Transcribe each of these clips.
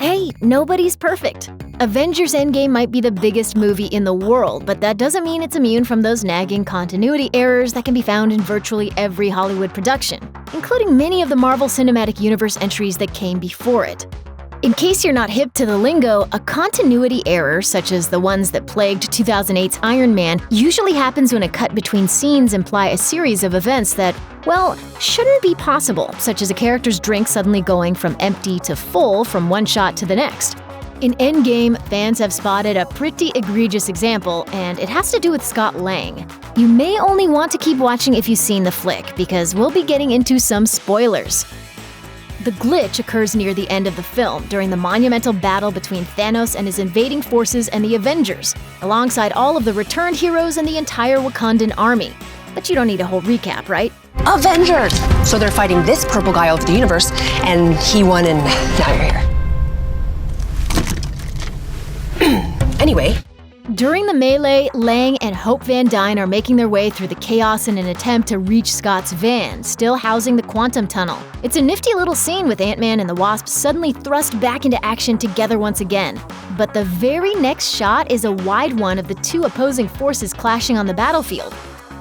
Hey, nobody's perfect. Avengers Endgame might be the biggest movie in the world, but that doesn't mean it's immune from those nagging continuity errors that can be found in virtually every Hollywood production, including many of the Marvel Cinematic Universe entries that came before it. In case you're not hip to the lingo, a continuity error, such as the ones that plagued 2008's Iron Man, usually happens when a cut between scenes imply a series of events that, well, shouldn't be possible, such as a character's drink suddenly going from empty to full from one shot to the next. In Endgame, fans have spotted a pretty egregious example, and it has to do with Scott Lang. You may only want to keep watching if you've seen the flick, because we'll be getting into some spoilers. The glitch occurs near the end of the film, during the monumental battle between Thanos and his invading forces and the Avengers, alongside all of the returned heroes and the entire Wakandan army. But you don't need a whole recap, right? Avengers! So they're fighting this purple guy of the universe, and he won, and now you're here. Anyway. During the melee, Lang and Hope Van Dyne are making their way through the chaos in an attempt to reach Scott's van, still housing the quantum tunnel. It's a nifty little scene with Ant-Man and the Wasp suddenly thrust back into action together once again. But the very next shot is a wide one of the two opposing forces clashing on the battlefield.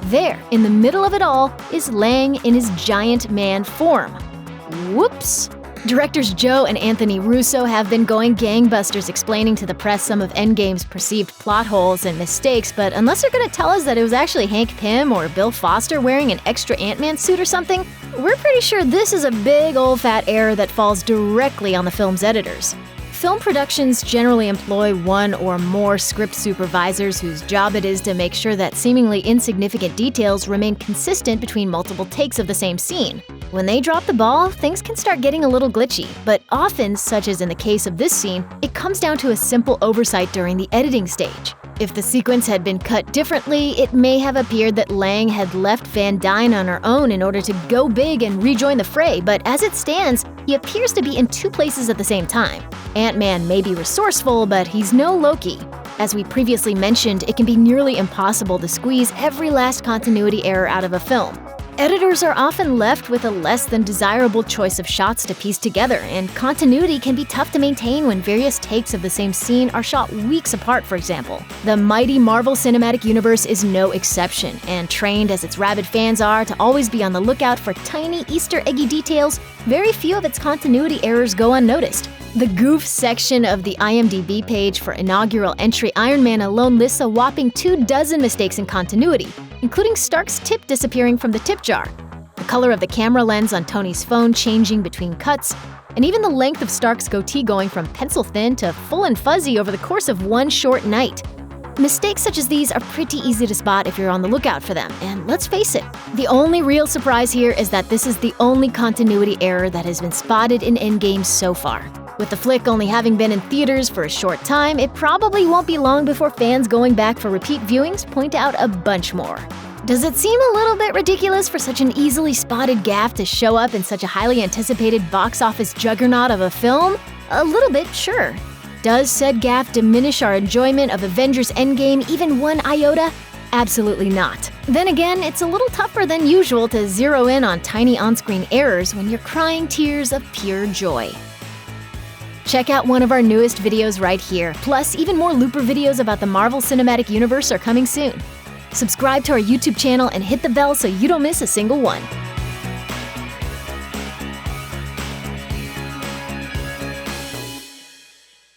There, in the middle of it all, is Lang in his giant man form. Whoops! Directors Joe and Anthony Russo have been going gangbusters explaining to the press some of Endgame's perceived plot holes and mistakes, but unless they're gonna tell us that it was actually Hank Pym or Bill Foster wearing an extra Ant-Man suit or something, we're pretty sure this is a big old fat error that falls directly on the film's editors. Film productions generally employ one or more script supervisors whose job it is to make sure that seemingly insignificant details remain consistent between multiple takes of the same scene. When they drop the ball, things can start getting a little glitchy, but often, such as in the case of this scene, it comes down to a simple oversight during the editing stage. If the sequence had been cut differently, it may have appeared that Lang had left Van Dyne on her own in order to go big and rejoin the fray, but as it stands, he appears to be in two places at the same time. Ant-Man may be resourceful, but he's no Loki. As we previously mentioned, it can be nearly impossible to squeeze every last continuity error out of a film. Editors are often left with a less than desirable choice of shots to piece together, and continuity can be tough to maintain when various takes of the same scene are shot weeks apart, for example. The mighty Marvel Cinematic Universe is no exception, and trained as its rabid fans are to always be on the lookout for tiny Easter eggy details, very few of its continuity errors go unnoticed. The Goof section of the IMDb page for inaugural entry Iron Man alone lists a whopping 24 mistakes in continuity, including Stark's tip disappearing from the tip jar, the color of the camera lens on Tony's phone changing between cuts, and even the length of Stark's goatee going from pencil thin to full and fuzzy over the course of one short night. Mistakes such as these are pretty easy to spot if you're on the lookout for them, and let's face it, the only real surprise here is that this is the only continuity error that has been spotted in Endgame so far. With the flick only having been in theaters for a short time, it probably won't be long before fans going back for repeat viewings point out a bunch more. Does it seem a little bit ridiculous for such an easily spotted gaffe to show up in such a highly anticipated box office juggernaut of a film? A little bit, sure. Does said gaffe diminish our enjoyment of Avengers Endgame even one iota? Absolutely not. Then again, it's a little tougher than usual to zero in on tiny on-screen errors when you're crying tears of pure joy. Check out one of our newest videos right here. Plus, even more Looper videos about the Marvel Cinematic Universe are coming soon. Subscribe to our YouTube channel and hit the bell so you don't miss a single one.